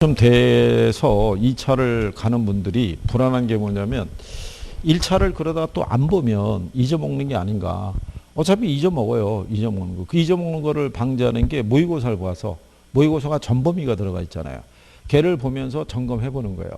좀 돼서 2차를 가는 분들이 불안한 게 뭐냐면 1차를 그러다가 또 안 보면 잊어먹는 게 아닌가. 어차피 잊어먹어요. 잊어먹는 거. 그 잊어먹는 거를 방지하는 게 모의고사를 봐서 모의고사가 전범위가 들어가 있잖아요. 걔를 보면서 점검해 보는 거예요.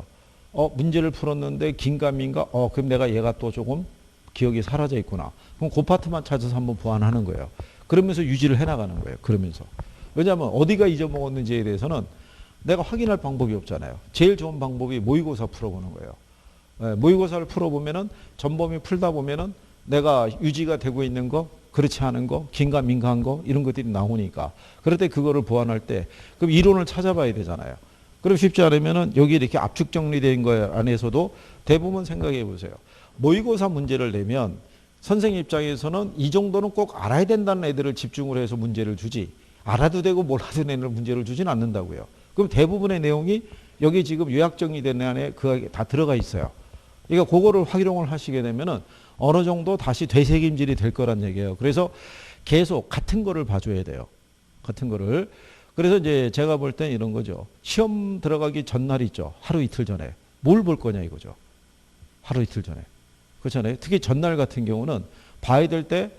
문제를 풀었는데 긴가민가? 그럼 내가 얘가 또 조금 기억이 사라져 있구나. 그럼 그 파트만 찾아서 한번 보완하는 거예요. 그러면서 유지를 해나가는 거예요. 그러면서. 왜냐하면 어디가 잊어먹었는지에 대해서는 내가 확인할 방법이 없잖아요. 제일 좋은 방법이 모의고사 풀어보는 거예요. 모의고사를 풀어보면은 전범위 풀다 보면은 내가 유지가 되고 있는 거, 그렇지 않은 거, 긴가 민가한 거 이런 것들이 나오니까 그럴 때 그거를 보완할 때 그럼 이론을 찾아봐야 되잖아요. 그럼 쉽지 않으면은 여기 이렇게 압축 정리된 거 안에서도 대부분 생각해 보세요. 모의고사 문제를 내면 선생님 입장에서는 이 정도는 꼭 알아야 된다는 애들을 집중을 해서 문제를 주지 알아도 되고 몰라도 되는 문제를 주진 않는다고요. 그럼 대부분의 내용이 여기 지금 요약 정리된 안에 그 다 들어가 있어요. 그러니까 그거를 활용을 하시게 되면은 어느 정도 다시 되새김질이 될 거란 얘기예요. 그래서 계속 같은 거를 봐줘야 돼요. 같은 거를. 그래서 이제 제가 볼 땐 이런 거죠. 시험 들어가기 전날 있죠. 하루 이틀 전에. 뭘 볼 거냐 이거죠. 하루 이틀 전에. 그렇잖아요. 특히 전날 같은 경우는 봐야 될 때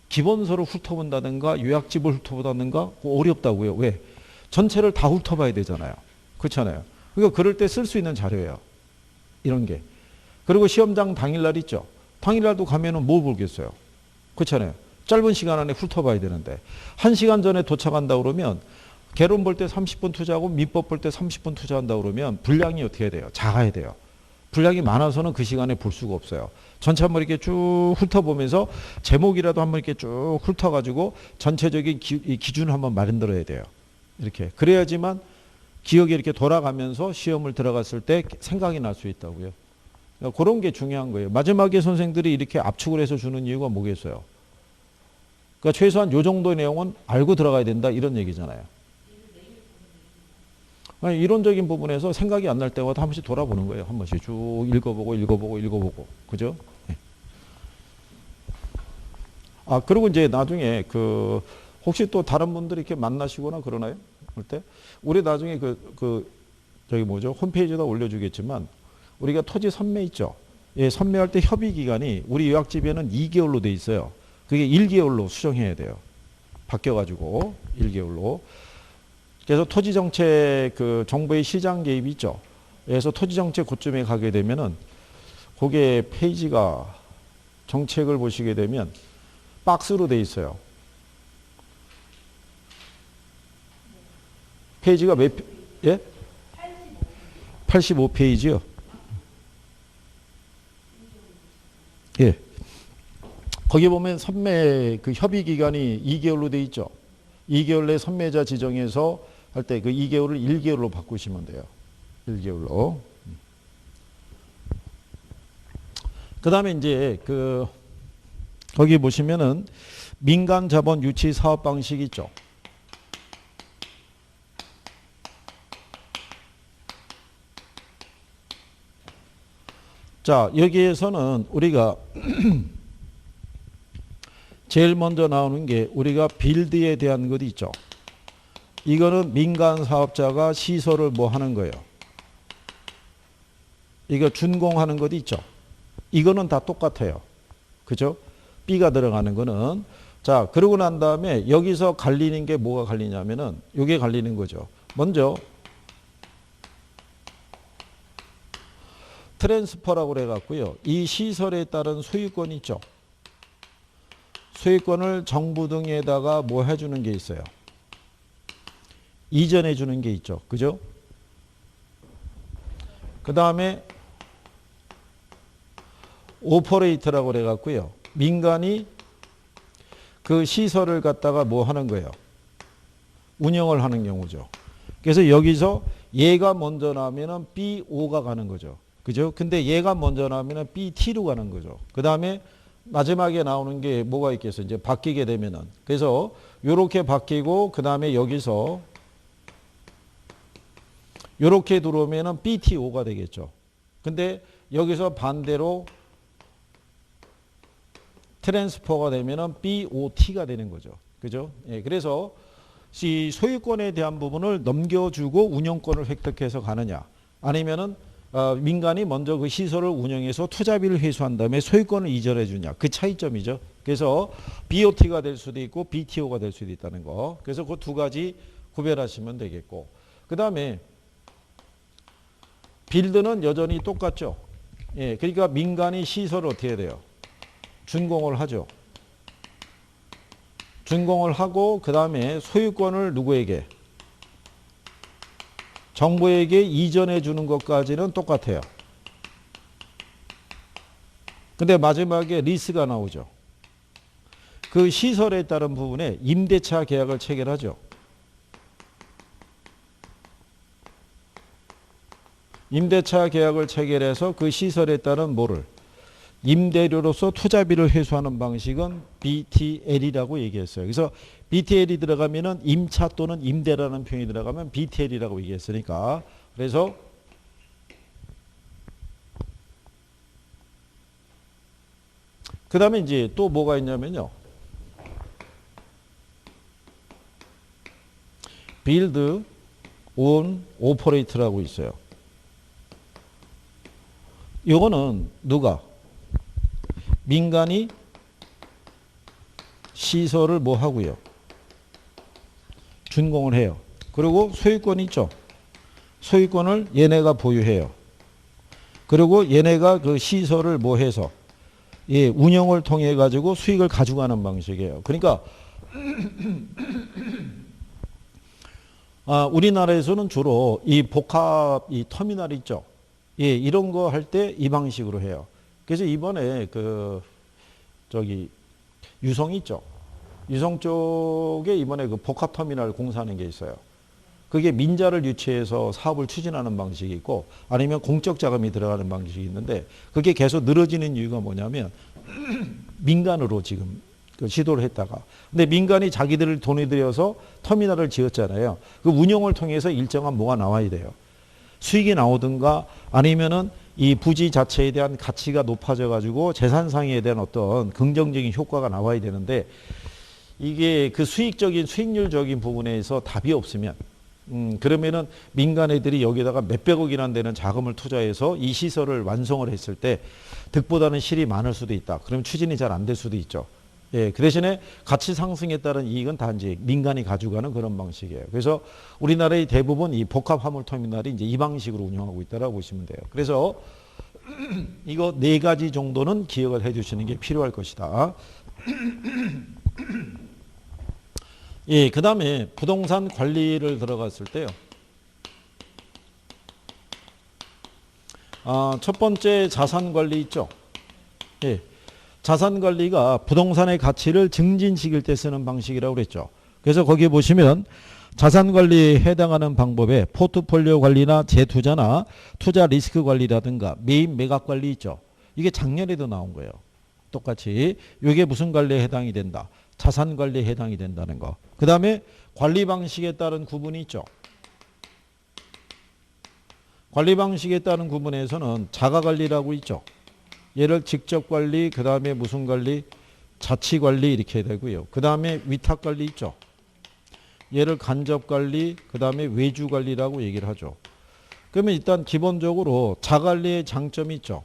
기본서를 훑어본다든가 요약집을 훑어본다든가 어렵다고요. 왜? 전체를 다 훑어봐야 되잖아요. 그렇잖아요. 그러니까 그럴 때 쓸 수 있는 자료예요. 이런 게. 그리고 시험장 당일날 있죠. 당일날도 가면은 뭘 보겠어요. 그렇잖아요. 짧은 시간 안에 훑어봐야 되는데 1시간 전에 도착한다 그러면 개론 볼 때 30분 투자하고 민법 볼 때 30분 투자한다 그러면 분량이 어떻게 돼요? 작아야 돼요. 분량이 많아서는 그 시간에 볼 수가 없어요. 전체 한번 이렇게 쭉 훑어보면서 제목이라도 한번 이렇게 쭉 훑어가지고 전체적인 기준을 한번 만들어야 돼요. 이렇게. 그래야지만 기억이 이렇게 돌아가면서 시험을 들어갔을 때 생각이 날 수 있다고요. 그러니까 그런 게 중요한 거예요. 마지막에 선생들이 이렇게 압축을 해서 주는 이유가 뭐겠어요? 그러니까 최소한 요 정도의 내용은 알고 들어가야 된다 이런 얘기잖아요. 아니, 이론적인 부분에서 생각이 안 날 때마다 한 번씩 돌아보는 거예요. 한 번씩 쭉 읽어보고. 그죠? 네. 그리고 이제 나중에 혹시 또 다른 분들이 이렇게 만나시거나 그러나요? 그럴 때? 우리 나중에 저기 뭐죠? 홈페이지에다 올려주겠지만 우리가 토지 선매 있죠? 예, 선매할 때 협의 기간이 우리 요약집에는 2개월로 돼 있어요. 그게 1개월로 수정해야 돼요. 바뀌어가지고 1개월로. 그래서 토지정책 정부의 시장 개입이 있죠. 그래서 토지정책 고점에 가게 되면은 거기에 페이지가 정책을 보시게 되면 박스로 돼 있어요. 페이지가 예? 85페이지요. 예. 거기 보면 선매 협의 기간이 2개월로 돼 있죠. 2개월 내 선매자 지정해서 할 때 그 2개월을 1개월로 바꾸시면 돼요. 1개월로. 그 다음에 이제 거기 보시면은 민간 자본 유치 사업 방식 있죠. 자, 여기에서는 우리가 제일 먼저 나오는 게 우리가 빌드에 대한 것이 있죠. 이거는 민간 사업자가 시설을 뭐 하는 거예요. 이거 준공하는 것이 있죠. 이거는 다 똑같아요. 그죠? B가 들어가는 거는. 자, 그러고 난 다음에 여기서 갈리는 게 뭐가 갈리냐면은 이게 갈리는 거죠. 먼저 트랜스퍼라고 그래갖고요. 이 시설에 따른 소유권 있죠. 소유권을 정부 등에다가 뭐 해주는 게 있어요. 이전해 주는 게 있죠. 그죠? 그 다음에 오퍼레이터라고 그래갖고요. 민간이 그 시설을 갖다가 뭐 하는 거예요. 운영을 하는 경우죠. 그래서 여기서 얘가 먼저 나오면은 BO가 가는 거죠. 그죠? 근데 얘가 먼저 나오면은 BT로 가는 거죠. 그 다음에 마지막에 나오는 게 뭐가 있겠어요? 이제 바뀌게 되면은. 그래서 요렇게 바뀌고 그 다음에 여기서 요렇게 들어오면은 BTO가 되겠죠. 근데 여기서 반대로 트랜스퍼가 되면은 BOT가 되는 거죠. 그죠? 예, 그래서 이 소유권에 대한 부분을 넘겨주고 운영권을 획득해서 가느냐, 아니면은 민간이 먼저 그 시설을 운영해서 투자비를 회수한 다음에 소유권을 이전해 주냐, 그 차이점이죠. 그래서 BOT가 될 수도 있고 BTO가 될 수도 있다는 거. 그래서 그 두 가지 구별하시면 되겠고, 그 다음에 빌드는 여전히 똑같죠. 예, 그러니까 민간이 시설을 어떻게 해야 돼요? 준공을 하죠. 준공을 하고 그 다음에 소유권을 누구에게? 정부에게 이전해 주는 것까지는 똑같아요. 근데 마지막에 리스가 나오죠. 그 시설에 따른 부분에 임대차 계약을 체결하죠. 임대차 계약을 체결해서 그 시설에 따른 뭐를? 임대료로서 투자비를 회수하는 방식은 BTL이라고 얘기했어요. 그래서 BTL이 들어가면은 임차 또는 임대라는 표현이 들어가면 BTL이라고 얘기했으니까, 그래서 그 다음에 이제 또 뭐가 있냐면요. Build, Own, Operate라고 있어요. 요거는 누가? 민간이 시설을 뭐 하고요? 준공을 해요. 그리고 소유권이 있죠. 소유권을 얘네가 보유해요. 그리고 얘네가 그 시설을 뭐 해서 예, 운영을 통해 가지고 수익을 가져가는 방식이에요. 그러니까 우리나라에서는 주로 이 복합 이 터미널 있죠. 예, 이런 거 할 때 이 방식으로 해요. 그래서 이번에 유성 있죠. 유성 쪽에 이번에 그 복합터미널 공사하는 게 있어요. 그게 민자를 유치해서 사업을 추진하는 방식이 있고, 아니면 공적 자금이 들어가는 방식이 있는데, 그게 계속 늘어지는 이유가 뭐냐면 민간으로 지금 그 시도를 했다가, 근데 민간이 자기들 돈을 들여서 터미널을 지었잖아요. 그 운영을 통해서 일정한 뭐가 나와야 돼요. 수익이 나오든가, 아니면은 이 부지 자체에 대한 가치가 높아져 가지고 재산상에 대한 어떤 긍정적인 효과가 나와야 되는데, 이게 그 수익률적인 부분에서 답이 없으면, 그러면은 민간 애들이 여기다가 몇백억이나 되는 자금을 투자해서 이 시설을 완성을 했을 때 득보다는 실이 많을 수도 있다. 그러면 추진이 잘 안 될 수도 있죠. 예, 그 대신에 가치 상승에 따른 이익은 다 이제 민간이 가져가는 그런 방식이에요. 그래서 우리나라의 대부분 이 복합 화물 터미널이 이제 이 방식으로 운영하고 있다라고 보시면 돼요. 그래서 이거 네 가지 정도는 기억을 해 주시는 게 필요할 것이다. 예, 그 다음에 부동산 관리를 들어갔을 때요. 첫 번째 자산 관리 있죠. 예. 자산 관리가 부동산의 가치를 증진시킬 때 쓰는 방식이라고 그랬죠. 그래서 거기 보시면 자산 관리에 해당하는 방법에 포트폴리오 관리나 재투자나 투자 리스크 관리라든가 매입 매각 관리 있죠. 이게 작년에도 나온 거예요. 똑같이 이게 무슨 관리에 해당이 된다. 자산 관리에 해당이 된다는 거. 그 다음에 관리 방식에 따른 구분이 있죠. 관리 방식에 따른 구분에서는 자가 관리라고 있죠. 얘를 직접 관리, 그 다음에 무슨 관리? 자치 관리 이렇게 되고요. 그 다음에 위탁 관리 있죠. 얘를 간접 관리, 그 다음에 외주 관리라고 얘기를 하죠. 그러면 일단 기본적으로 자관리의 장점이 있죠.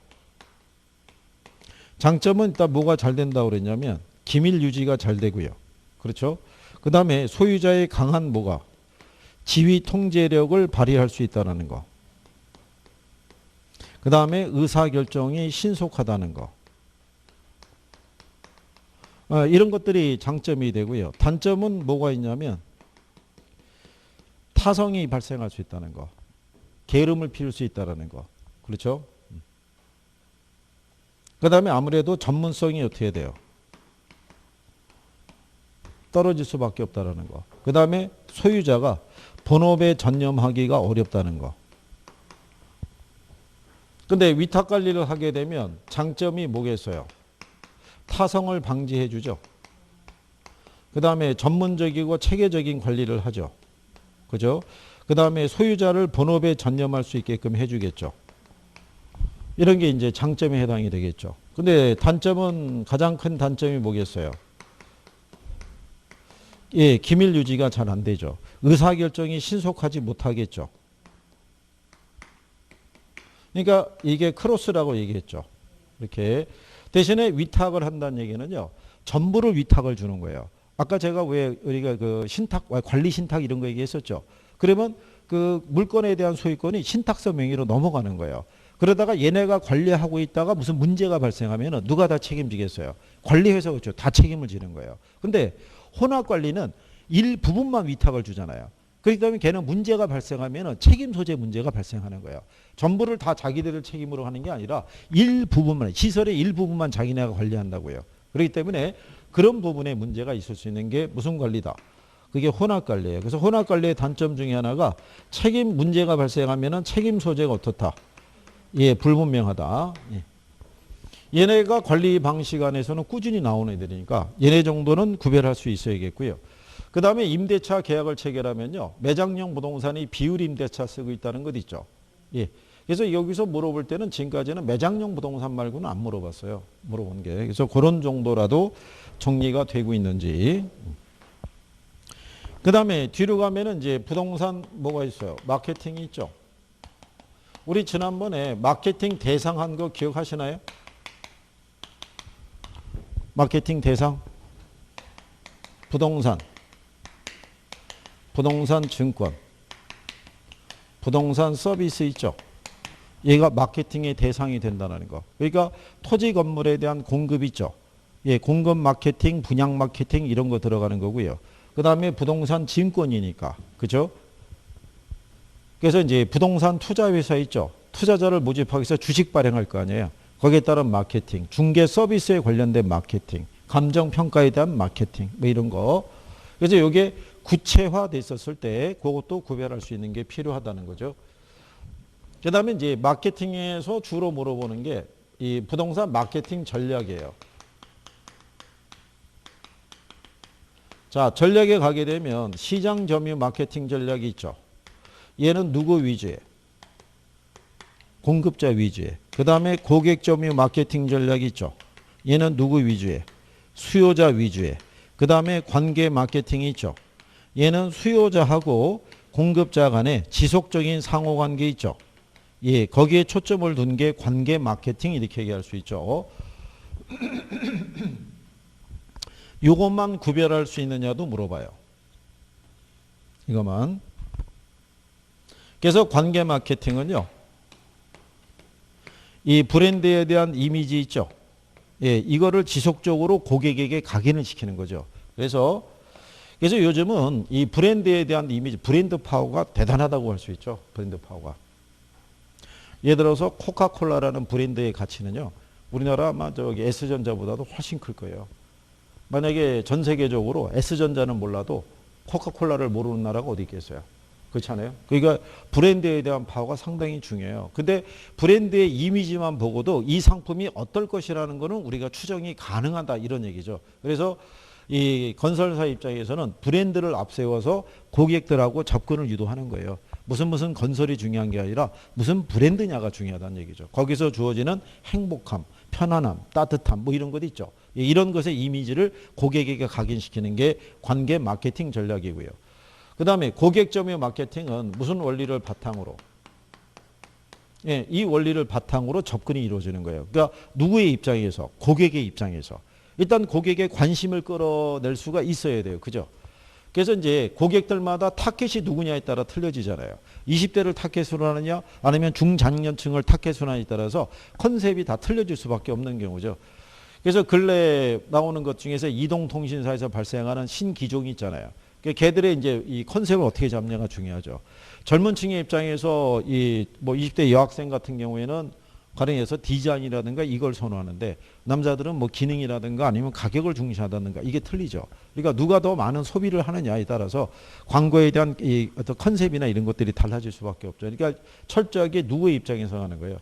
장점은 일단 뭐가 잘 된다고 그랬냐면 기밀 유지가 잘 되고요. 그렇죠? 그 다음에 소유자의 강한 뭐가? 지휘 통제력을 발휘할 수 있다는 거. 그 다음에 의사결정이 신속하다는 거. 이런 것들이 장점이 되고요. 단점은 뭐가 있냐면 타성이 발생할 수 있다는 거. 게으름을 피울 수 있다는 거. 그렇죠? 그 다음에 아무래도 전문성이 어떻게 돼요? 떨어질 수밖에 없다는 거. 그 다음에 소유자가 본업에 전념하기가 어렵다는 거. 근데 위탁 관리를 하게 되면 장점이 뭐겠어요? 타성을 방지해 주죠. 그 다음에 전문적이고 체계적인 관리를 하죠. 그죠? 그 다음에 소유자를 본업에 전념할 수 있게끔 해주겠죠. 이런 게 이제 장점에 해당이 되겠죠. 근데 단점은, 가장 큰 단점이 뭐겠어요? 예, 기밀 유지가 잘 안 되죠. 의사결정이 신속하지 못하겠죠. 그러니까 이게 크로스라고 얘기했죠. 이렇게 대신에 위탁을 한다는 얘기는요. 전부를 위탁을 주는 거예요. 아까 제가 왜 우리가 그 신탁, 관리 신탁 이런 거 얘기했었죠. 그러면 그 물건에 대한 소유권이 신탁서 명의로 넘어가는 거예요. 그러다가 얘네가 관리하고 있다가 무슨 문제가 발생하면 누가 다 책임지겠어요? 관리회사가 그렇죠. 다 책임을 지는 거예요. 근데 혼합관리는 일부분만 위탁을 주잖아요. 그렇기 때문에 걔는 문제가 발생하면 책임 소재 문제가 발생하는 거예요. 전부를 다 자기들 책임으로 하는 게 아니라 일부분만, 시설의 일부분만 자기네가 관리한다고요. 그렇기 때문에 그런 부분에 문제가 있을 수 있는 게 무슨 관리다? 그게 혼합관리예요. 그래서 혼합관리의 단점 중에 하나가 책임 문제가 발생하면 책임 소재가 어떻다? 예, 불분명하다. 예. 얘네가 관리 방식 안에서는 꾸준히 나오는 애들이니까 얘네 정도는 구별할 수 있어야겠고요. 그 다음에 임대차 계약을 체결하면요. 매장형 부동산이 비율 임대차 쓰고 있다는 것 있죠. 예. 그래서 여기서 물어볼 때는 지금까지는 매장형 부동산 말고는 안 물어봤어요. 물어본 게. 그래서 그런 정도라도 정리가 되고 있는지. 그 다음에 뒤로 가면은 이제 부동산 뭐가 있어요? 마케팅이 있죠. 우리 지난번에 마케팅 대상 한 거 기억하시나요? 마케팅 대상. 부동산. 부동산 증권. 부동산 서비스 있죠. 얘가 마케팅의 대상이 된다는 거. 그러니까 토지 건물에 대한 공급 있죠. 예, 공급 마케팅, 분양 마케팅 이런 거 들어가는 거고요. 그 다음에 부동산 증권이니까. 그죠? 그래서 이제 부동산 투자회사 있죠. 투자자를 모집하기 위해서 주식 발행할 거 아니에요. 거기에 따른 마케팅, 중개 서비스에 관련된 마케팅, 감정평가에 대한 마케팅, 뭐 이런 거. 그래서 이게 구체화돼 있었을 때 그것도 구별할 수 있는 게 필요하다는 거죠. 그 다음에 이제 마케팅에서 주로 물어보는 게 이 부동산 마케팅 전략이에요. 자, 전략에 가게 되면 시장 점유 마케팅 전략이 있죠. 얘는 누구 위주에? 공급자 위주에. 그 다음에 고객 점유 마케팅 전략이 있죠. 얘는 누구 위주에? 수요자 위주에. 그 다음에 관계 마케팅이 있죠. 얘는 수요자하고 공급자 간에 지속적인 상호관계 있죠. 예, 거기에 초점을 둔 게 관계 마케팅 이렇게 얘기할 수 있죠. 이것만 구별할 수 있느냐도 물어봐요. 이것만. 그래서 관계 마케팅은요. 이 브랜드에 대한 이미지 있죠. 예, 이거를 지속적으로 고객에게 각인을 시키는 거죠. 그래서 요즘은 이 브랜드에 대한 이미지, 브랜드 파워가 대단하다고 할 수 있죠. 브랜드 파워가. 예를 들어서 코카콜라라는 브랜드의 가치는요. 우리나라 아마 저기 S전자보다도 훨씬 클 거예요. 만약에 전 세계적으로 S전자는 몰라도 코카콜라를 모르는 나라가 어디 있겠어요? 그렇지 않아요? 그러니까 브랜드에 대한 파워가 상당히 중요해요. 근데 브랜드의 이미지만 보고도 이 상품이 어떨 것이라는 거는 우리가 추정이 가능하다 이런 얘기죠. 그래서 이 건설사 입장에서는 브랜드를 앞세워서 고객들하고 접근을 유도하는 거예요. 무슨 건설이 중요한 게 아니라 무슨 브랜드냐가 중요하다는 얘기죠. 거기서 주어지는 행복함, 편안함, 따뜻함 뭐 이런 것 있죠. 이런 것의 이미지를 고객에게 각인시키는 게 관계 마케팅 전략이고요. 그 다음에 고객 점유 마케팅은 무슨 원리를 바탕으로? 예, 이 원리를 바탕으로 접근이 이루어지는 거예요. 그러니까 누구의 입장에서? 고객의 입장에서. 일단 고객의 관심을 끌어낼 수가 있어야 돼요. 그죠? 그래서 이제 고객들마다 타겟이 누구냐에 따라 틀려지잖아요. 20대를 타겟으로 하느냐 아니면 중장년층을 타겟으로 하느냐에 따라서 컨셉이 다 틀려질 수밖에 없는 경우죠. 그래서 근래 나오는 것 중에서 이동통신사에서 발생하는 신기종이 있잖아요. 걔들의 이제 이 컨셉을 어떻게 잡냐가 중요하죠. 젊은 층의 입장에서 이 뭐 20대 여학생 같은 경우에는 가령해서 디자인이라든가 이걸 선호하는데 남자들은 뭐 기능이라든가 아니면 가격을 중시하다든가 이게 틀리죠. 그러니까 누가 더 많은 소비를 하느냐에 따라서 광고에 대한 이 어떤 컨셉이나 이런 것들이 달라질 수밖에 없죠. 그러니까 철저하게 누구의 입장에서 하는 거예요.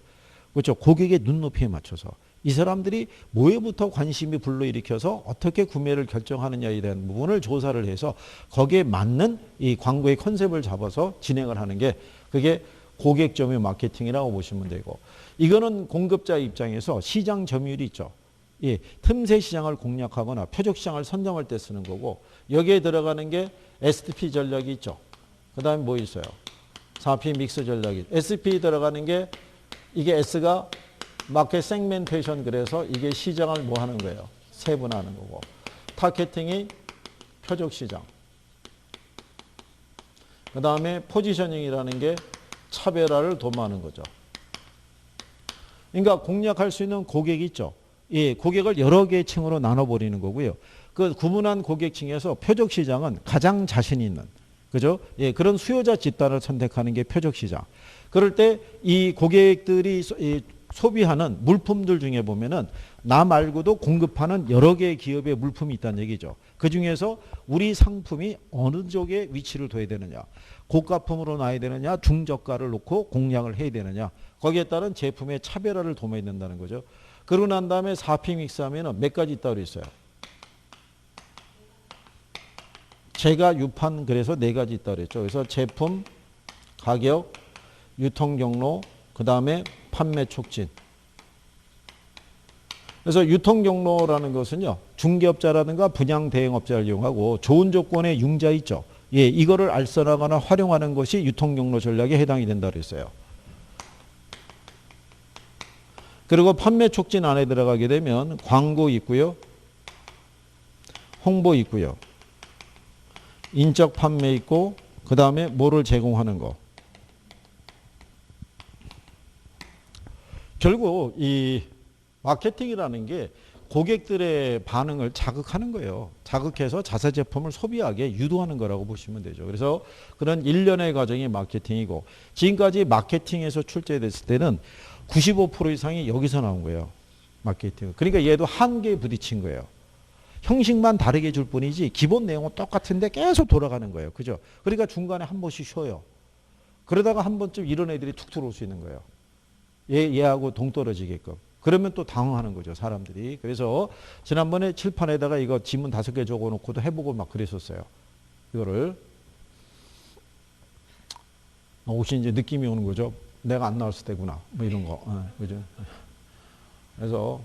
그렇죠. 고객의 눈높이에 맞춰서 이 사람들이 뭐에부터 관심이 불러일으켜서 어떻게 구매를 결정하느냐에 대한 부분을 조사를 해서 거기에 맞는 이 광고의 컨셉을 잡아서 진행을 하는 게 그게 고객 점유 마케팅이라고 보시면 되고 이거는 공급자 입장에서 시장 점유율이 있죠. 예, 틈새 시장을 공략하거나 표적 시장을 선점할 때 쓰는 거고 여기에 들어가는 게 SP 전략이 있죠. 그 다음에 뭐 있어요? 4P 믹스 전략이. SP 들어가는 게 이게 S가 마켓 세그멘테이션 그래서 이게 시장을 뭐 하는 거예요? 세분화하는 거고. 타겟팅이 표적 시장. 그 다음에 포지셔닝이라는 게 차별화를 도모하는 거죠. 그러니까 공략할 수 있는 고객이 있죠. 예, 고객을 여러 개의 층으로 나눠버리는 거고요. 그 구분한 고객층에서 표적 시장은 가장 자신 있는, 그죠? 예, 그런 수요자 집단을 선택하는 게 표적 시장. 그럴 때 이 고객들이 소비하는 물품들 중에 보면은 나 말고도 공급하는 여러 개의 기업의 물품이 있다는 얘기죠. 그 중에서 우리 상품이 어느 쪽에 위치를 둬야 되느냐. 고가품으로 놔야 되느냐, 중저가를 놓고 공략을 해야 되느냐. 거기에 따른 제품의 차별화를 도모해야 된다는 거죠. 그러고 난 다음에 4P 믹스 하면은 몇 가지 있다고 그랬어요. 제가 유판 그래서 4가지 있다고 그랬죠. 그래서 제품, 가격, 유통 경로, 그 다음에 판매 촉진. 그래서 유통 경로라는 것은요, 중개업자라든가 분양 대행업자를 이용하고 좋은 조건의 융자 있죠. 예, 이거를 알선하거나 활용하는 것이 유통 경로 전략에 해당이 된다고 그랬어요. 그리고 판매 촉진 안에 들어가게 되면 광고 있고요. 홍보 있고요. 인적 판매 있고 그 다음에 뭐를 제공하는 거. 결국 이 마케팅이라는 게 고객들의 반응을 자극하는 거예요. 자극해서 자사 제품을 소비하게 유도하는 거라고 보시면 되죠. 그래서 그런 일련의 과정이 마케팅이고 지금까지 마케팅에서 출제됐을 때는 95% 이상이 여기서 나온 거예요. 마케팅. 그러니까 얘도 한계에 부딪힌 거예요. 형식만 다르게 줄 뿐이지 기본 내용은 똑같은데 계속 돌아가는 거예요. 그죠? 그러니까 중간에 한 번씩 쉬어요. 그러다가 한 번쯤 이런 애들이 툭 들어올 수 있는 거예요. 얘하고 동떨어지게끔. 그러면 또 당황하는 거죠, 사람들이. 그래서 지난번에 칠판에다가 이거 지문 5개 적어놓고도 해보고 막 그랬었어요. 이거를. 혹시 이제 느낌이 오는 거죠. 내가 안 나왔을 때구나. 뭐 이런 거. 그죠? 그래서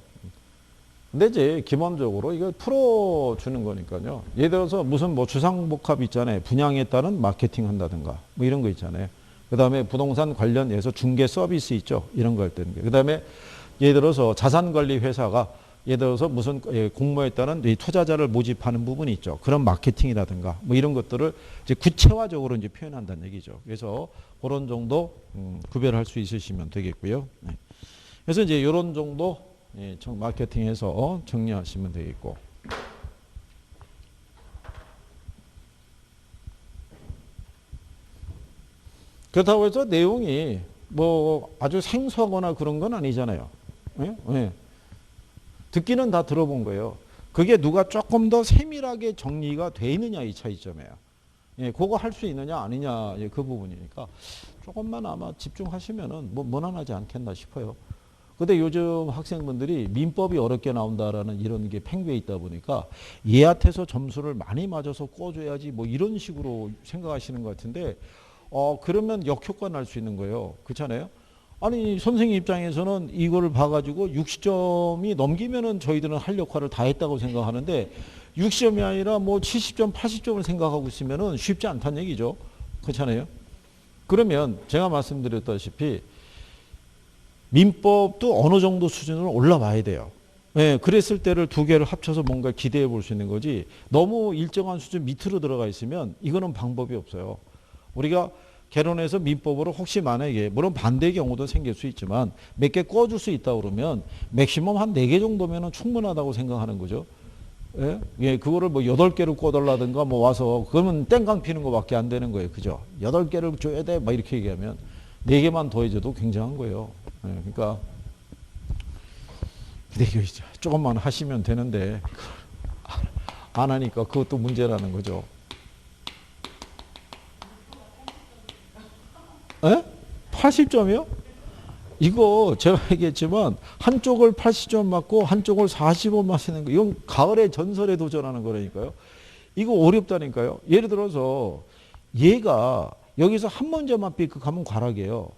근데 이제 기본적으로 이걸 풀어주는 거니까요. 예를 들어서 무슨 뭐 주상복합 있잖아요. 분양에 따른 마케팅 한다든가 뭐 이런 거 있잖아요. 그 다음에 부동산 관련해서 중개 서비스 있죠. 이런 거 할 때는. 그 다음에 예를 들어서 자산관리 회사가 예를 들어서 무슨 공모에 따른 투자자를 모집하는 부분이 있죠. 그런 마케팅이라든가 뭐 이런 것들을 이제 구체화적으로 이제 표현한다는 얘기죠. 그래서 그런 정도 구별할 수 있으시면 되겠고요. 네. 그래서 이제 이런 정도 마케팅에서 정리하시면 되겠고. 그렇다고 해서 내용이 뭐 아주 생소하거나 그런 건 아니잖아요. 예? 예. 듣기는 다 들어본 거예요. 그게 누가 조금 더 세밀하게 정리가 돼 있느냐 이 차이점이에요. 예, 그거 할 수 있느냐 아니냐 예, 그 부분이니까 조금만 아마 집중하시면은 뭐 무난하지 않겠나 싶어요. 근데 요즘 학생분들이 민법이 어렵게 나온다라는 이런 게 팽배해 있다 보니까 얘한테서 점수를 많이 맞아서 꿔줘야지 뭐 이런 식으로 생각하시는 것 같은데 그러면 역효과 날 수 있는 거예요. 그렇잖아요? 아니 선생님 입장에서는 이거를 봐가지고 60점이 넘기면은 저희들은 할 역할을 다 했다고 생각하는데 60점이 아니라 뭐 70점, 80점을 생각하고 있으면은 쉽지 않다는 얘기죠. 그렇잖아요? 그러면 제가 말씀드렸다시피 민법도 어느 정도 수준으로 올라와야 돼요. 예, 그랬을 때를 두 개를 합쳐서 뭔가 기대해 볼 수 있는 거지 너무 일정한 수준 밑으로 들어가 있으면 이거는 방법이 없어요. 우리가 개론해서 민법으로 혹시 만약에 물론 반대의 경우도 생길 수 있지만 몇 개 꿔줄 수 있다 그러면 맥시멈 한 4개 정도면 충분하다고 생각하는 거죠. 예? 예, 그거를 뭐 8개를 꿔달라든가 뭐 와서 그러면 땡깡 피는 거밖에 안 되는 거예요. 그죠? 8개를 줘야 돼. 막 이렇게 얘기하면 4개만 더해줘도 굉장한 거예요. 예, 그러니까 조금만 하시면 되는데 안 하니까 그것도 문제라는 거죠. 에? 80점이요? 이거 제가 얘기했지만 한쪽을 80점 맞고 한쪽을 40점 맞는 거 이건 가을의 전설에 도전하는 거라니까요. 이거 어렵다니까요. 예를 들어서 얘가 여기서 한 문제만 삐끗하면 과락이에요.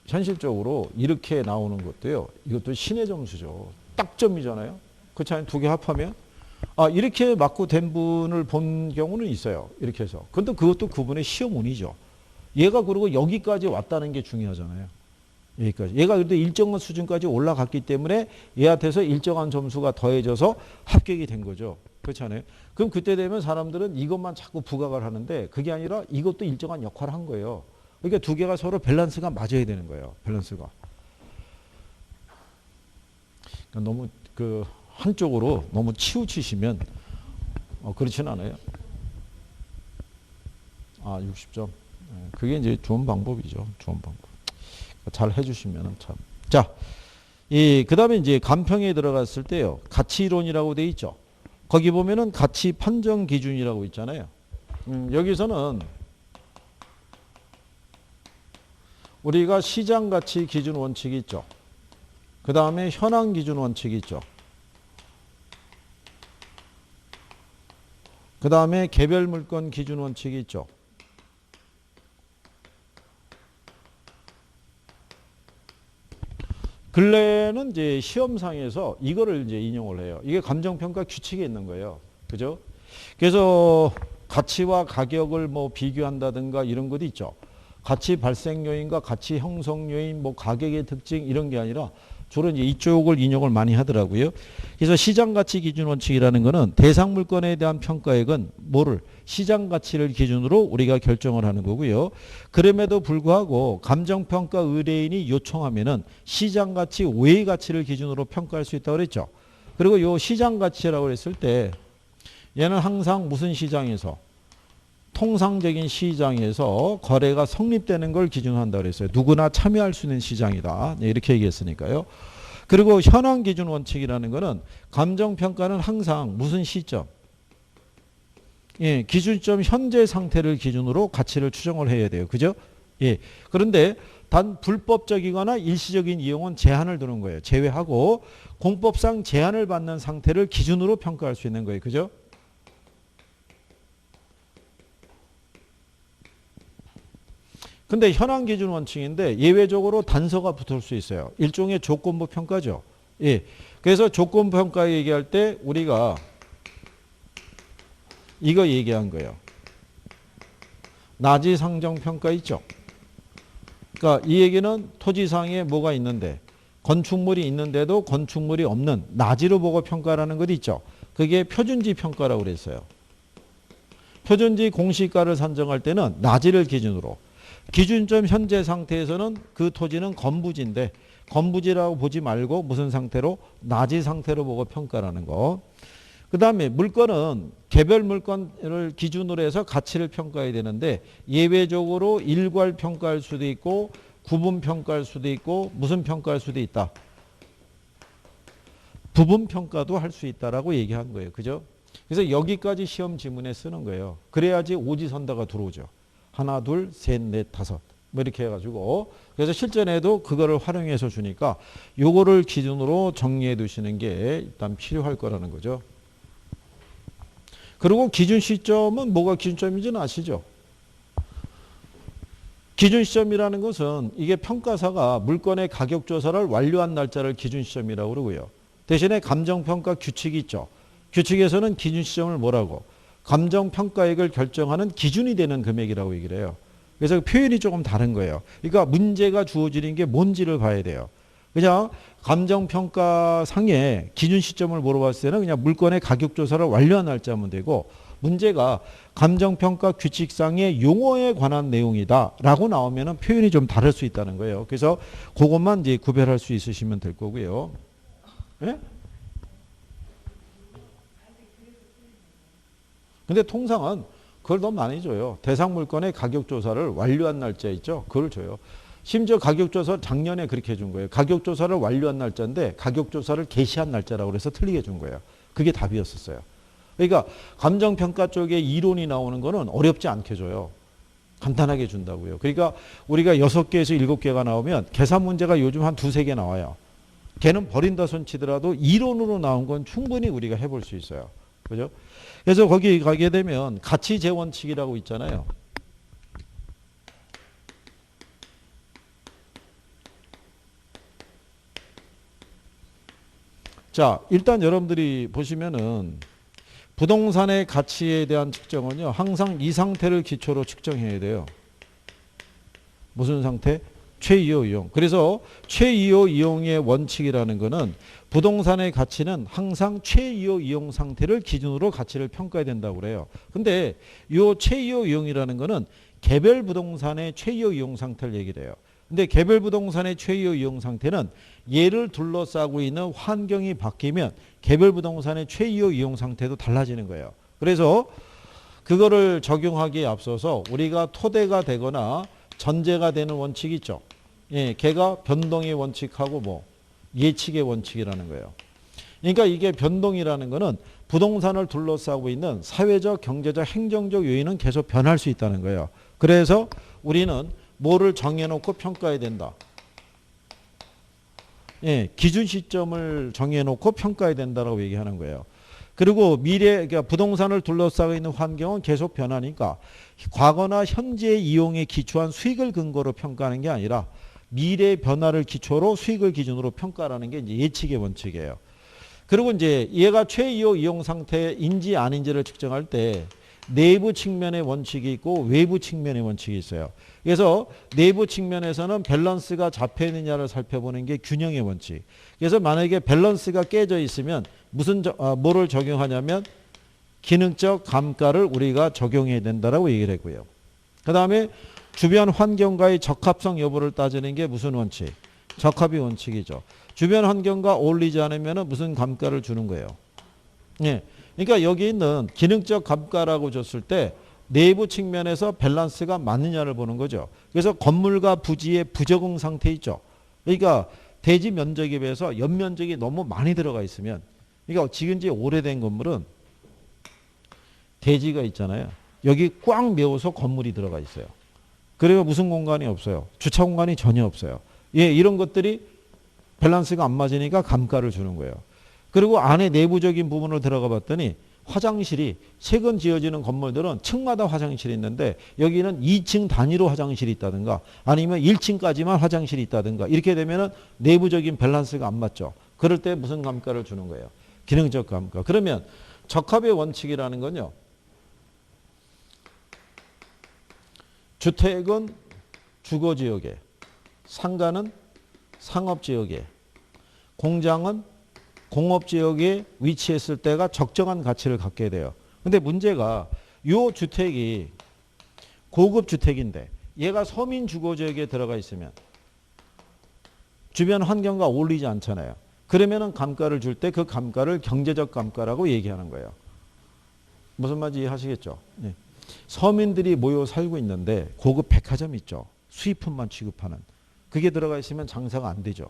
현실적으로 이렇게 나오는 것도요. 이것도 신의 점수죠. 딱 점이잖아요. 그렇지 않아요? 두 개 합하면. 이렇게 맞고 된 분을 본 경우는 있어요. 이렇게 해서. 근데 그것도 그분의 시험 운이죠. 얘가 그리고 여기까지 왔다는 게 중요하잖아요. 여기까지. 얘가 그래도 일정한 수준까지 올라갔기 때문에 얘한테서 일정한 점수가 더해져서 합격이 된 거죠. 그렇지 않아요? 그럼 그때 되면 사람들은 이것만 자꾸 부각을 하는데 그게 아니라 이것도 일정한 역할을 한 거예요. 그러니까 두 개가 서로 밸런스가 맞아야 되는 거예요. 밸런스가. 그러니까 너무 한쪽으로 너무 치우치시면 그렇진 않아요. 60점. 그게 이제 좋은 방법이죠. 좋은 방법. 잘 해주시면 참. 자, 그 다음에 이제 간평에 들어갔을 때요. 가치이론이라고 돼 있죠. 거기 보면은 가치 판정 기준이라고 있잖아요. 여기서는 우리가 시장 가치 기준 원칙이 있죠. 그 다음에 현황 기준 원칙이 있죠. 그 다음에 개별 물건 기준 원칙이 있죠. 근래는 이제 시험상에서 이거를 이제 인용을 해요. 이게 감정평가 규칙에 있는 거예요. 그죠? 그래서 가치와 가격을 뭐 비교한다든가 이런 것도 있죠. 가치 발생 요인과 가치 형성 요인, 뭐 가격의 특징 이런 게 아니라 주로 이제 이쪽을 인용을 많이 하더라고요. 그래서 시장 가치 기준 원칙이라는 거는 대상 물건에 대한 평가액은 뭐를 시장 가치를 기준으로 우리가 결정을 하는 거고요. 그럼에도 불구하고 감정평가 의뢰인이 요청하면은 시장 가치 외의 가치를 기준으로 평가할 수 있다고 그랬죠. 그리고 요 시장 가치라고 했을 때 얘는 항상 무슨 시장에서 통상적인 시장에서 거래가 성립되는 걸 기준으로 한다고 그랬어요. 누구나 참여할 수 있는 시장이다. 이렇게 얘기했으니까요. 그리고 현황 기준 원칙이라는 거는 감정평가는 항상 무슨 시점? 기준점 현재 상태를 기준으로 가치를 추정을 해야 돼요. 그죠? 그런데 단 불법적이거나 일시적인 이용은 제한을 두는 거예요. 제외하고 공법상 제한을 받는 상태를 기준으로 평가할 수 있는 거예요. 그죠? 근데 현황 기준 원칙인데 예외적으로 단서가 붙을 수 있어요. 일종의 조건부 평가죠. 그래서 조건부 평가 얘기할 때 우리가 이거 얘기한 거예요. 나지 상정 평가 있죠. 그러니까 이 얘기는 토지상에 뭐가 있는데 건축물이 있는데도 건축물이 없는 나지로 보고 평가라는 것 있죠. 그게 표준지 평가라고 그랬어요. 표준지 공시가를 산정할 때는 나지를 기준으로 기준점 현재 상태에서는 그 토지는 건부지인데 건부지라고 보지 말고 무슨 상태로? 나지 상태로 보고 평가라는 거. 그 다음에 물건은 개별 물건을 기준으로 해서 가치를 평가해야 되는데 예외적으로 일괄 평가할 수도 있고 구분 평가할 수도 있고 무슨 평가할 수도 있다. 부분 평가도 할 수 있다라고 얘기한 거예요. 그죠? 그래서 여기까지 시험 지문에 쓰는 거예요. 그래야지 오지선다가 들어오죠. 하나, 둘, 셋, 넷, 다섯. 뭐 이렇게 해가지고. 그래서 실전에도 그거를 활용해서 주니까 요거를 기준으로 정리해 두시는 게 일단 필요할 거라는 거죠. 그리고 기준 시점은 뭐가 기준점인지는 아시죠? 기준 시점이라는 것은 이게 평가사가 물건의 가격 조사를 완료한 날짜를 기준 시점이라고 그러고요. 대신에 감정평가 규칙이 있죠. 규칙에서는 기준 시점을 뭐라고? 감정평가액을 결정하는 기준이 되는 금액이라고 얘기를 해요. 그래서 표현이 조금 다른 거예요. 그러니까 문제가 주어지는 게 뭔지를 봐야 돼요. 그냥 감정평가상에 기준 시점을 물어봤을 때는 그냥 물건의 가격조사를 완료한 날짜면 되고 문제가 감정평가 규칙상의 용어에 관한 내용이다 라고 나오면 표현이 좀 다를 수 있다는 거예요. 그래서 그것만 이제 구별할 수 있으시면 될 거고요. 네? 근데 통상은 그걸 더 많이 줘요. 대상 물건의 가격조사를 완료한 날짜 있죠. 그걸 줘요. 심지어 가격조사 작년에 그렇게 해준 거예요. 가격조사를 완료한 날짜인데 가격조사를 개시한 날짜라고 그래서 틀리게 준 거예요. 그게 답이었었어요. 그러니까 감정평가 쪽에 이론이 나오는 거는 어렵지 않게 줘요. 간단하게 준다고요. 그러니까 우리가 6개에서 7개가 나오면 계산 문제가 요즘 한 2-3개 나와요. 걔는 버린다 손 치더라도 이론으로 나온 건 충분히 우리가 해볼 수 있어요. 그죠? 그래서 거기 가게 되면 가치 재원칙이라고 있잖아요. 자, 일단 여러분들이 보시면은 부동산의 가치에 대한 측정은요, 항상 이 상태를 기초로 측정해야 돼요. 무슨 상태? 최이호 이용. 그래서 최이호 이용의 원칙이라는 거는 부동산의 가치는 항상 최이호 이용 상태를 기준으로 가치를 평가해야 된다고 그래요. 근데 이 최이호 이용이라는 거는 개별 부동산의 최이호 이용 상태를 얘기를 해요. 근데 개별 부동산의 최이호 이용 상태는 얘를 둘러싸고 있는 환경이 바뀌면 개별 부동산의 최이호 이용 상태도 달라지는 거예요. 그래서 그거를 적용하기에 앞서서 우리가 토대가 되거나 전제가 되는 원칙이 있죠. 예, 걔가 변동의 원칙하고 뭐 예측의 원칙이라는 거예요. 그러니까 이게 변동이라는 거는 부동산을 둘러싸고 있는 사회적, 경제적, 행정적 요인은 계속 변할 수 있다는 거예요. 그래서 우리는 뭐를 정해놓고 평가해야 된다. 예, 기준 시점을 정해놓고 평가해야 된다라고 얘기하는 거예요. 그리고 미래, 그러니까 부동산을 둘러싸고 있는 환경은 계속 변하니까 과거나 현재 이용에 기초한 수익을 근거로 평가하는 게 아니라 미래 변화를 기초로 수익을 기준으로 평가라는 게 이제 예측의 원칙이에요. 그리고 이제 얘가 최이호 이용 상태인지 아닌지를 측정할 때 내부 측면의 원칙이 있고 외부 측면의 원칙이 있어요. 그래서 내부 측면에서는 밸런스가 잡혀 있느냐를 살펴보는 게 균형의 원칙. 그래서 만약에 밸런스가 깨져 있으면 뭐를 적용하냐면 기능적 감가를 우리가 적용해야 된다라고 얘기를 했고요. 그 다음에 주변 환경과의 적합성 여부를 따지는 게 무슨 원칙? 적합의 원칙이죠. 주변 환경과 어울리지 않으면 무슨 감가를 주는 거예요. 예. 그러니까 여기 있는 기능적 감가라고 줬을 때 내부 측면에서 밸런스가 맞느냐를 보는 거죠. 그래서 건물과 부지의 부적응 상태 있죠. 그러니까 대지 면적에 비해서 연면적이 너무 많이 들어가 있으면, 그러니까 지금지 오래된 건물은 대지가 있잖아요. 여기 꽉 메워서 건물이 들어가 있어요. 그리고 무슨 공간이 없어요. 주차 공간이 전혀 없어요. 예, 이런 것들이 밸런스가 안 맞으니까 감가를 주는 거예요. 그리고 안에 내부적인 부분을 들어가 봤더니 화장실이 최근 지어지는 건물들은 층마다 화장실이 있는데 여기는 2층 단위로 화장실이 있다든가 아니면 1층까지만 화장실이 있다든가 이렇게 되면은 내부적인 밸런스가 안 맞죠. 그럴 때 무슨 감가를 주는 거예요? 기능적 감가. 그러면 적합의 원칙이라는 건요. 주택은 주거지역에, 상가는 상업지역에, 공장은 공업지역에 위치했을 때가 적정한 가치를 갖게 돼요. 근데 문제가 이 주택이 고급 주택인데 얘가 서민 주거지역에 들어가 있으면 주변 환경과 어울리지 않잖아요. 그러면은 감가를 줄 때 그 감가를 경제적 감가라고 얘기하는 거예요. 무슨 말인지 이해하시겠죠? 네. 서민들이 모여 살고 있는데 고급 백화점 있죠. 수입품만 취급하는. 그게 들어가 있으면 장사가 안 되죠.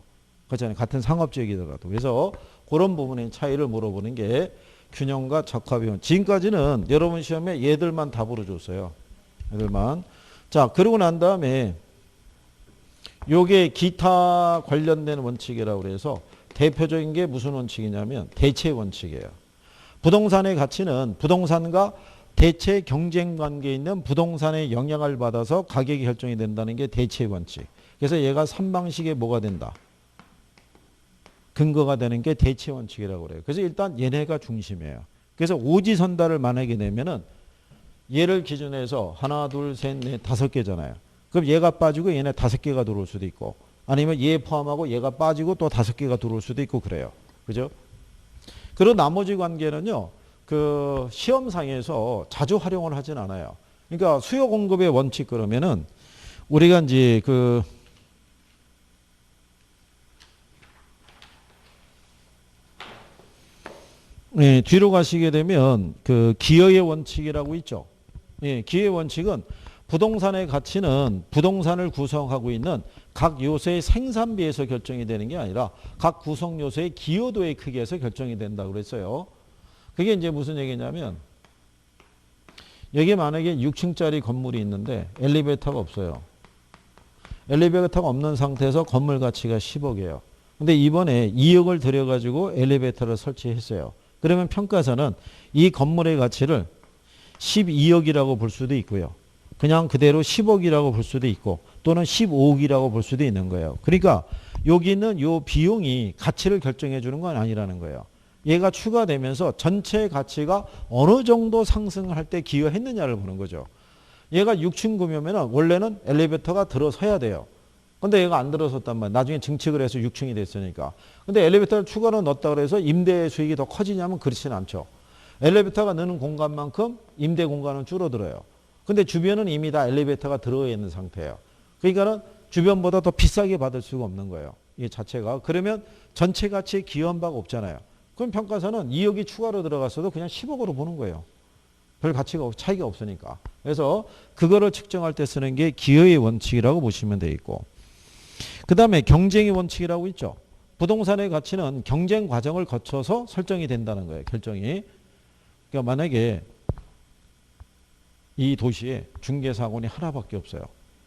그렇잖아요. 같은 상업지역이더라도. 그래서 그런 부분의 차이를 물어보는 게 균형과 적합이요. 지금까지는 여러분 시험에 얘들만 답으로 줬어요. 얘들만. 자, 그러고 난 다음에 요게 기타 관련된 원칙이라고 그래서 대표적인 게 무슨 원칙이냐면 대체 원칙이에요. 부동산의 가치는 부동산과 대체 경쟁 관계에 있는 부동산의 영향을 받아서 가격이 결정이 된다는 게 대체 원칙. 그래서 얘가 3방식에 뭐가 된다? 근거가 되는 게 대체 원칙이라고 그래요. 그래서 일단 얘네가 중심이에요. 그래서 오지선다를 만약에 내면은 얘를 기준해서 하나, 둘, 셋, 넷, 5개잖아요. 그럼 얘가 빠지고 얘네 5개가 들어올 수도 있고 아니면 얘 포함하고 얘가 빠지고 또 5개가 들어올 수도 있고 그래요. 그죠? 그리고 나머지 관계는요. 그 시험상에서 자주 활용을 하진 않아요. 그러니까 수요 공급의 원칙 그러면은 우리가 이제 그 예, 뒤로 가시게 되면 그 기여의 원칙이라고 있죠. 예, 기여의 원칙은 부동산의 가치는 부동산을 구성하고 있는 각 요소의 생산비에서 결정이 되는 게 아니라 각 구성 요소의 기여도의 크기에서 결정이 된다고 그랬어요. 그게 이제 무슨 얘기냐면 여기 만약에 6층짜리 건물이 있는데 엘리베이터가 없어요. 엘리베이터가 없는 상태에서 건물 가치가 10억이에요. 근데 이번에 2억을 들여가지고 엘리베이터를 설치했어요. 그러면 평가서는 이 건물의 가치를 12억이라고 볼 수도 있고요. 그냥 그대로 10억이라고 볼 수도 있고 또는 15억이라고 볼 수도 있는 거예요. 그러니까 여기는 요 비용이 가치를 결정해 주는 건 아니라는 거예요. 얘가 추가되면서 전체 가치가 어느 정도 상승을 할 때 기여했느냐를 보는 거죠. 얘가 6층 구매면 원래는 엘리베이터가 들어서야 돼요. 근데 얘가 안 들어섰단 말이야. 나중에 증축을 해서 6층이 됐으니까. 근데 엘리베이터를 추가로 넣었다 그래서 임대 수익이 더 커지냐면 그렇지는 않죠. 엘리베이터가 넣는 공간만큼 임대 공간은 줄어들어요. 근데 주변은 이미 다 엘리베이터가 들어가 있는 상태예요. 그러니까는 주변보다 더 비싸게 받을 수가 없는 거예요. 이 자체가. 그러면 전체 가치에 기여한 바가 없잖아요. 그럼 평가사는 2억이 추가로 들어갔어도 그냥 10억으로 보는 거예요. 별 가치가 차이가 없으니까. 그래서 그거를 측정할 때 쓰는 게 기여의 원칙이라고 보시면 되겠고. 그 다음에 경쟁의 원칙이라고 있죠. 부동산의 가치는 경쟁 과정을 거쳐서 설정이 된다는 거예요. 결정이. 그러니까 만약에 이 도시에 중개사건이 하나밖에 없어요.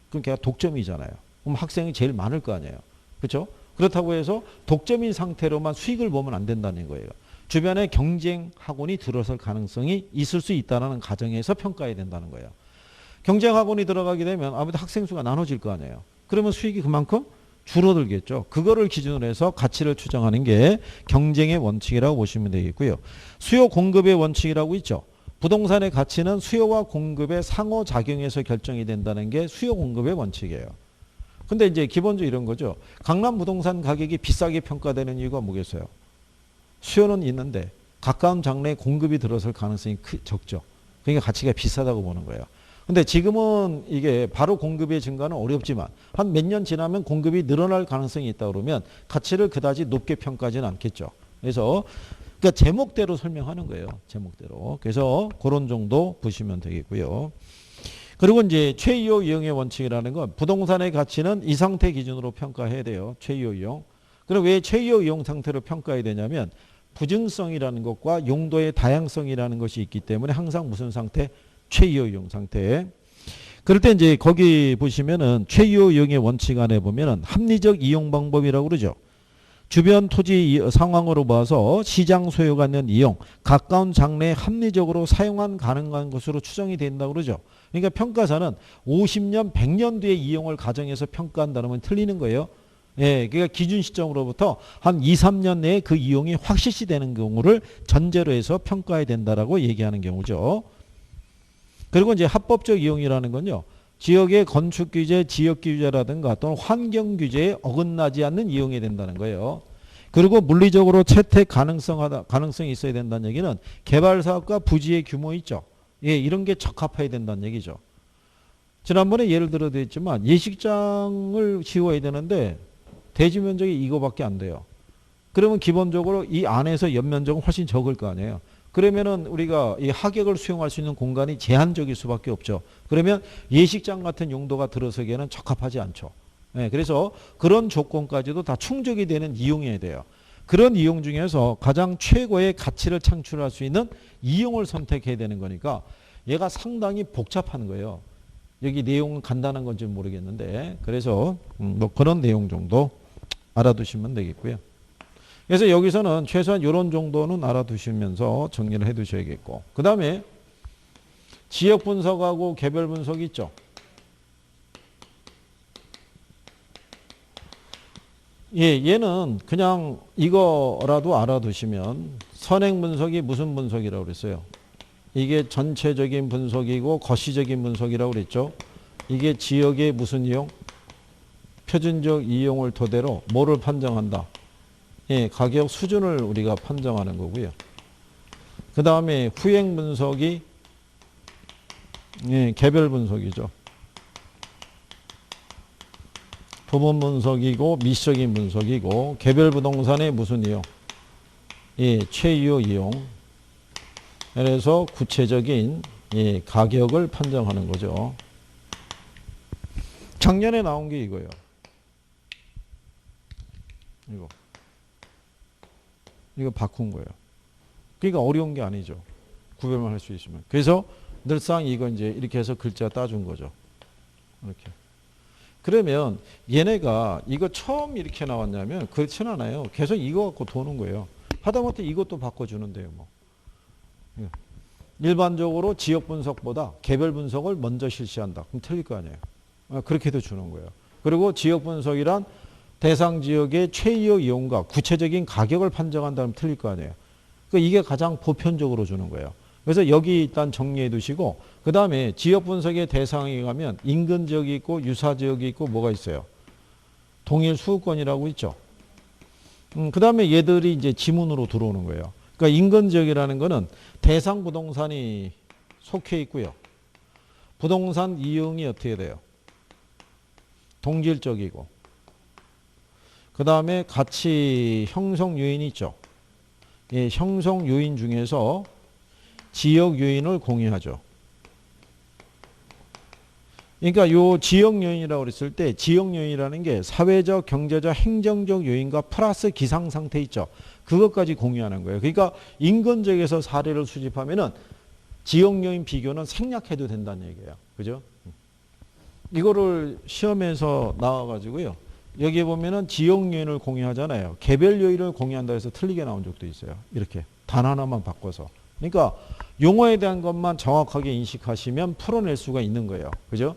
그럼 걔가 독점이잖아요. 그럼 학생이 제일 많을 거 아니에요. 그렇죠? 그렇다고 해서 독점인 상태로만 수익을 보면 안 된다는 거예요. 주변에 경쟁 학원이 들어설 가능성이 있을 수 있다는 가정에서 평가해야 된다는 거예요. 경쟁 학원이 들어가게 되면 아무래도 학생 수가 나눠질 거 아니에요. 그러면 수익이 그만큼 줄어들겠죠. 그거를 기준으로 해서 가치를 추정하는 게 경쟁의 원칙이라고 보시면 되겠고요. 수요 공급의 원칙이라고 있죠. 부동산의 가치는 수요와 공급의 상호작용에서 결정이 된다는 게 수요 공급의 원칙이에요. 근데 이제 기본적으로 이런 거죠. 강남 부동산 가격이 비싸게 평가되는 이유가 뭐겠어요? 수요는 있는데 가까운 장래에 공급이 들어설 가능성이 적죠. 그러니까 가치가 비싸다고 보는 거예요. 근데 지금은 이게 바로 공급의 증가는 어렵지만 한 몇 년 지나면 공급이 늘어날 가능성이 있다 그러면 가치를 그다지 높게 평가하지는 않겠죠. 그래서 그러니까 제목대로 설명하는 거예요. 제목대로. 그래서 그런 정도 보시면 되겠고요. 그리고 이제 최이호 이용의 원칙이라는 건 부동산의 가치는 이 상태 기준으로 평가해야 돼요. 최이호 이용. 그럼 왜 최이호 이용 상태로 평가해야 되냐면 부증성이라는 것과 용도의 다양성이라는 것이 있기 때문에 항상 무슨 상태? 최이호 이용 상태. 그럴 때 이제 거기 보시면은 최이호 이용의 원칙 안에 보면은 합리적 이용 방법이라고 그러죠. 주변 토지 상황으로 봐서 시장 소요가 있는 이용, 가까운 장래에 합리적으로 사용한 가능한 것으로 추정이 된다고 그러죠. 그러니까 평가사는 50년, 100년 뒤에 이용을 가정해서 평가한다는 건 틀리는 거예요. 예, 그러니까 기준 시점으로부터 한 2, 3년 내에 그 이용이 확실시 되는 경우를 전제로 해서 평가해야 된다라고 얘기하는 경우죠. 그리고 이제 합법적 이용이라는 건요. 지역의 건축 규제, 지역 규제라든가 또는 환경 규제에 어긋나지 않는 이용이 된다는 거예요. 그리고 물리적으로 채택 가능성이 있어야 된다는 얘기는 개발 사업과 부지의 규모 있죠. 예, 이런 게 적합해야 된다는 얘기죠. 지난번에 예를 들어 드렸지만 예식장을 지어야 되는데 대지 면적이 이거밖에 안 돼요. 그러면 기본적으로 이 안에서 연면적은 훨씬 적을 거 아니에요. 그러면은 우리가 이 하객을 수용할 수 있는 공간이 제한적일 수밖에 없죠. 그러면 예식장 같은 용도가 들어서기에는 적합하지 않죠. 네, 그래서 그런 조건까지도 다 충족이 되는 이용이어야 돼요. 그런 이용 중에서 가장 최고의 가치를 창출할 수 있는 이용을 선택해야 되는 거니까 얘가 상당히 복잡한 거예요. 여기 내용은 간단한 건지 모르겠는데 그래서 뭐 그런 내용 정도 알아두시면 되겠고요. 그래서 여기서는 최소한 이런 정도는 알아두시면서 정리를 해 두셔야겠고 그 다음에 지역 분석하고 개별 분석이 있죠. 예, 얘는 그냥 이거라도 알아두시면 선행 분석이 무슨 분석이라고 그랬어요. 이게 전체적인 분석이고 거시적인 분석이라고 그랬죠. 이게 지역의 무슨 이용? 표준적 이용을 토대로 뭐를 판정한다? 예, 가격 수준을 우리가 판정하는 거고요. 그 다음에 후행 분석이 예, 개별 분석이죠. 부분 분석이고 미시적인 분석이고 개별 부동산의 무슨 이용? 예, 최이호 이용. 그래서 구체적인 예, 가격을 판정하는 거죠. 작년에 나온 게 이거예요. 이거 바꾼 거예요. 그러니까 어려운 게 아니죠. 구별만 할 수 있으면. 그래서 늘상 이거 이제 이렇게 해서 글자 따준 거죠. 이렇게. 그러면 얘네가 이거 처음 이렇게 나왔냐면 그렇진 않아요. 계속 이거 갖고 도는 거예요. 하다못해 이것도 바꿔주는데요. 뭐. 일반적으로 지역 분석보다 개별 분석을 먼저 실시한다. 그럼 틀릴 거 아니에요. 그렇게도 주는 거예요. 그리고 지역 분석이란 대상 지역의 최이역 이용과 구체적인 가격을 판정한다면 틀릴 거 아니에요. 그러니까 이게 가장 보편적으로 주는 거예요. 그래서 여기 일단 정리해 두시고 그 다음에 지역 분석의 대상에 가면 인근 지역이 있고 유사 지역이 있고 뭐가 있어요. 동일 수급권이라고 있죠. 그 다음에 얘들이 이제 지문으로 들어오는 거예요. 그러니까 인근 지역이라는 거는 대상 부동산이 속해 있고요. 부동산 이용이 어떻게 돼요? 동질적이고 그 다음에 가치 형성 요인이 있죠. 예, 형성 요인 중에서 지역 요인을 공유하죠. 그러니까 요 지역 요인이라고 그랬을 때 지역 요인이라는 게 사회적, 경제적, 행정적 요인과 플러스 기상 상태 있죠. 그것까지 공유하는 거예요. 그러니까 인근 지역에서 사례를 수집하면은 지역 요인 비교는 생략해도 된다는 얘기예요. 그죠? 이거를 시험에서 나와가지고요. 여기에 보면은 지역 요인을 공유하잖아요. 개별 요인을 공유한다 해서 틀리게 나온 적도 있어요. 이렇게 단 하나만 바꿔서. 그러니까 용어에 대한 것만 정확하게 인식하시면 풀어낼 수가 있는 거예요. 그죠?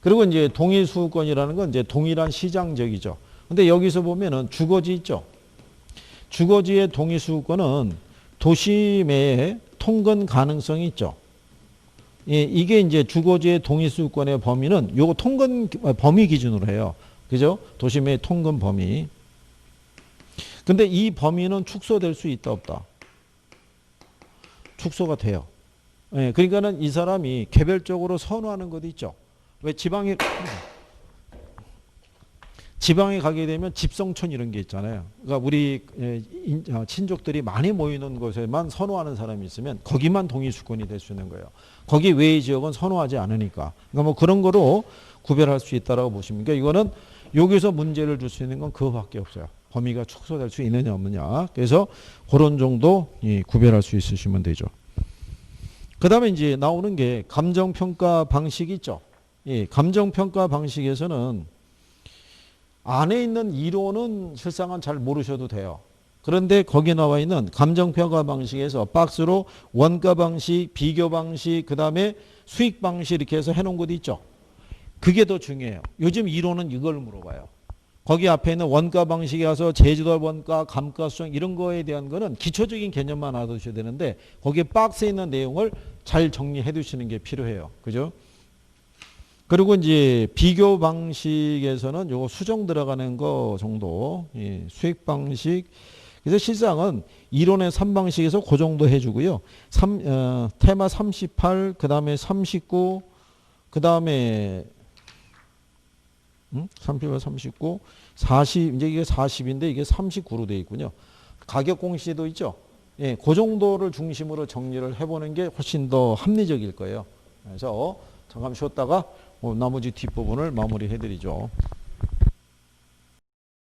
그리고 이제 동일 수급권이라는 건 이제 동일한 시장적이죠. 근데 여기서 보면은 주거지 있죠. 주거지의 동일 수급권은 도심의 통근 가능성이 있죠. 예, 이게 이제 주거지의 동일 수급권의 범위는 요거 통근 범위 기준으로 해요. 그죠? 도심의 통근 범위. 근데 이 범위는 축소될 수 있다 없다? 축소가 돼요. 예, 그러니까는 이 사람이 개별적으로 선호하는 것도 있죠. 왜 지방에 가게 되면 집성촌 이런 게 있잖아요. 그러니까 우리 친족들이 많이 모이는 곳에만 선호하는 사람이 있으면 거기만 동의수권이 될 수 있는 거예요. 거기 외의 지역은 선호하지 않으니까. 그러니까 뭐 그런 거로 구별할 수 있다라고 보시면. 그러니까 이거는 여기서 문제를 줄 수 있는 건 그거밖에 없어요. 범위가 축소될 수 있느냐 없느냐. 그래서 그런 정도 구별할 수 있으시면 되죠. 그 다음에 이제 나오는 게 감정평가 방식이 있죠. 예, 감정평가 방식에서는 안에 있는 이론은 실상은 잘 모르셔도 돼요. 그런데 거기 나와 있는 감정평가 방식에서 박스로 원가 방식, 비교 방식, 그 다음에 수익 방식 이렇게 해서 해놓은 것도 있죠. 그게 더 중요해요. 요즘 이론은 이걸 물어봐요. 거기 앞에 있는 원가 방식에 와서 제조업 원가, 감가수정 이런 거에 대한 거는 기초적인 개념만 알아두셔야 되는데 거기에 박스에 있는 내용을 잘 정리해 두시는 게 필요해요. 그죠? 그리고 이제 비교 방식에서는 요거 수정 들어가는 거 정도, 예, 수익 방식. 그래서 실상은 이론의 3방식에서 그 정도 해주고요. 테마 38, 그 다음에 39, 그 다음에 38, 39, 40, 이제 이게 40인데 이게 39로 되어 있군요. 가격 공시도 있죠. 예, 그 정도를 중심으로 정리를 해보는 게 훨씬 더 합리적일 거예요. 그래서 잠깐 쉬었다가 나머지 뒷부분을 마무리해 드리죠.